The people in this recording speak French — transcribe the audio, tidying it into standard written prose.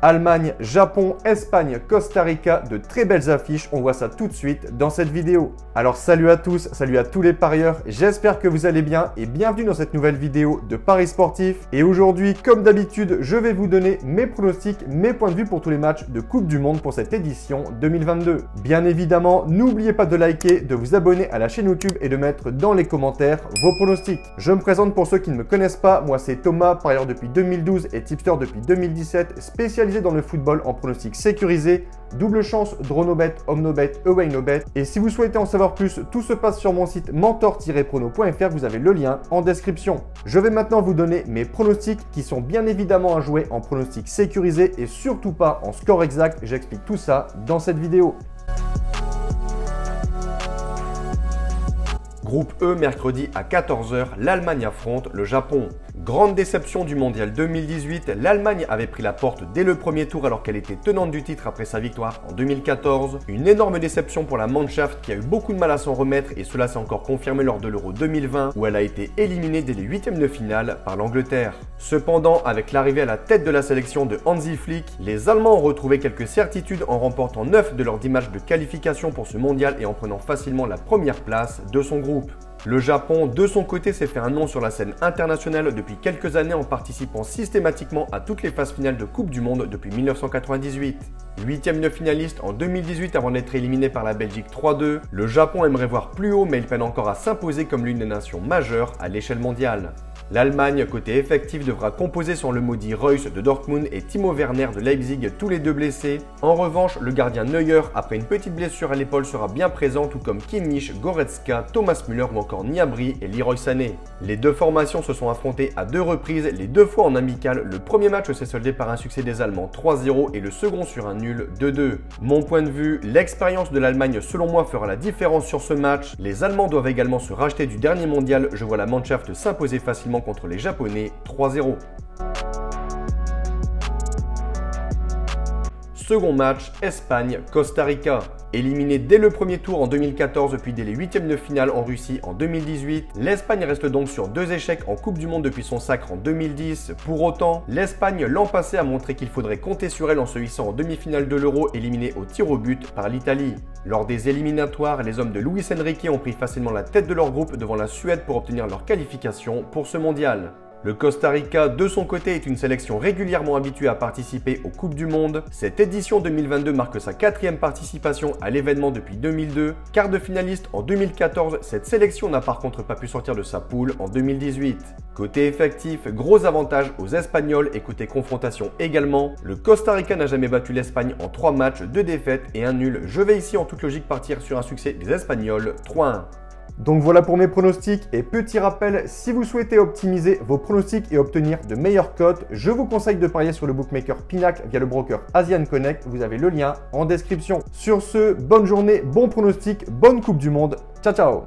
Allemagne, Japon, Espagne, Costa Rica, de très belles affiches, on voit ça tout de suite dans cette vidéo. Alors salut à tous, salut à tous les parieurs, j'espère que vous allez bien et bienvenue dans cette nouvelle vidéo de Paris Sportif. Et aujourd'hui, comme d'habitude, je vais vous donner mes pronostics, mes points de vue pour tous les matchs de Coupe du Monde pour cette édition 2022. Bien évidemment, n'oubliez pas de liker, de vous abonner à la chaîne YouTube et de mettre dans les commentaires vos pronostics. Je me présente pour ceux qui ne me connaissent pas, moi c'est Thomas, parieur depuis 2012 et tipster depuis 2017, spécialisé dans le football en pronostics sécurisés, double chance, draw no bet, home no bet, away no bet. Et si vous souhaitez en savoir plus, tout se passe sur mon site mentor-prono.fr, vous avez le lien en description. Je vais maintenant vous donner mes pronostics qui sont bien évidemment à jouer en pronostics sécurisés et surtout pas en score exact. J'explique tout ça dans cette vidéo. Groupe E, mercredi à 14 h, l'Allemagne affronte le Japon. Grande déception du mondial 2018, l'Allemagne avait pris la porte dès le premier tour alors qu'elle était tenante du titre après sa victoire en 2014. Une énorme déception pour la Mannschaft qui a eu beaucoup de mal à s'en remettre et cela s'est encore confirmé lors de l'Euro 2020 où elle a été éliminée dès les huitièmes de finale par l'Angleterre. Cependant, avec l'arrivée à la tête de la sélection de Hansi Flick, les Allemands ont retrouvé quelques certitudes en remportant 9 de leurs 10 matchs de qualification pour ce mondial et en prenant facilement la première place de son groupe. Le Japon, de son côté, s'est fait un nom sur la scène internationale depuis quelques années en participant systématiquement à toutes les phases finales de Coupe du Monde depuis 1998. Huitième de finaliste en 2018 avant d'être éliminé par la Belgique 3-2, le Japon aimerait voir plus haut mais il peine encore à s'imposer comme l'une des nations majeures à l'échelle mondiale. L'Allemagne, côté effectif, devra composer sur le maudit Reus de Dortmund et Timo Werner de Leipzig, tous les deux blessés. En revanche, le gardien Neuer, après une petite blessure à l'épaule, sera bien présent, tout comme Kimmich, Goretzka, Thomas Müller ou encore Gnabry et Leroy Sané. Les deux formations se sont affrontées à deux reprises, les deux fois en amical. Le premier match s'est soldé par un succès des Allemands 3-0 et le second sur un nul 2-2. Mon point de vue, l'expérience de l'Allemagne selon moi fera la différence sur ce match. Les Allemands doivent également se racheter du dernier mondial. Je vois la Mannschaft s'imposer facilement contre les Japonais 3-0. Second match, Espagne-Costa Rica. Éliminé dès le premier tour en 2014 puis dès les huitièmes de finale en Russie en 2018, l'Espagne reste donc sur deux échecs en Coupe du Monde depuis son sacre en 2010. Pour autant, l'Espagne l'an passé a montré qu'il faudrait compter sur elle en se hissant en demi-finale de l'Euro, éliminée au tir au but par l'Italie. Lors des éliminatoires, les hommes de Luis Enrique ont pris facilement la tête de leur groupe devant la Suède pour obtenir leur qualification pour ce mondial. Le Costa Rica, de son côté, est une sélection régulièrement habituée à participer aux Coupes du Monde. Cette édition 2022 marque sa quatrième participation à l'événement depuis 2002. Quart de finaliste en 2014, cette sélection n'a par contre pas pu sortir de sa poule en 2018. Côté effectif, gros avantage aux Espagnols et côté confrontation également. Le Costa Rica n'a jamais battu l'Espagne en 3 matchs, 2 défaites et 1 nul. Je vais ici en toute logique partir sur un succès des Espagnols 3-1. Donc voilà pour mes pronostics et petit rappel, si vous souhaitez optimiser vos pronostics et obtenir de meilleures cotes, je vous conseille de parier sur le bookmaker Pinac via le broker Asian Connect, vous avez le lien en description. Sur ce, bonne journée, bon pronostic, bonne Coupe du Monde, ciao ciao.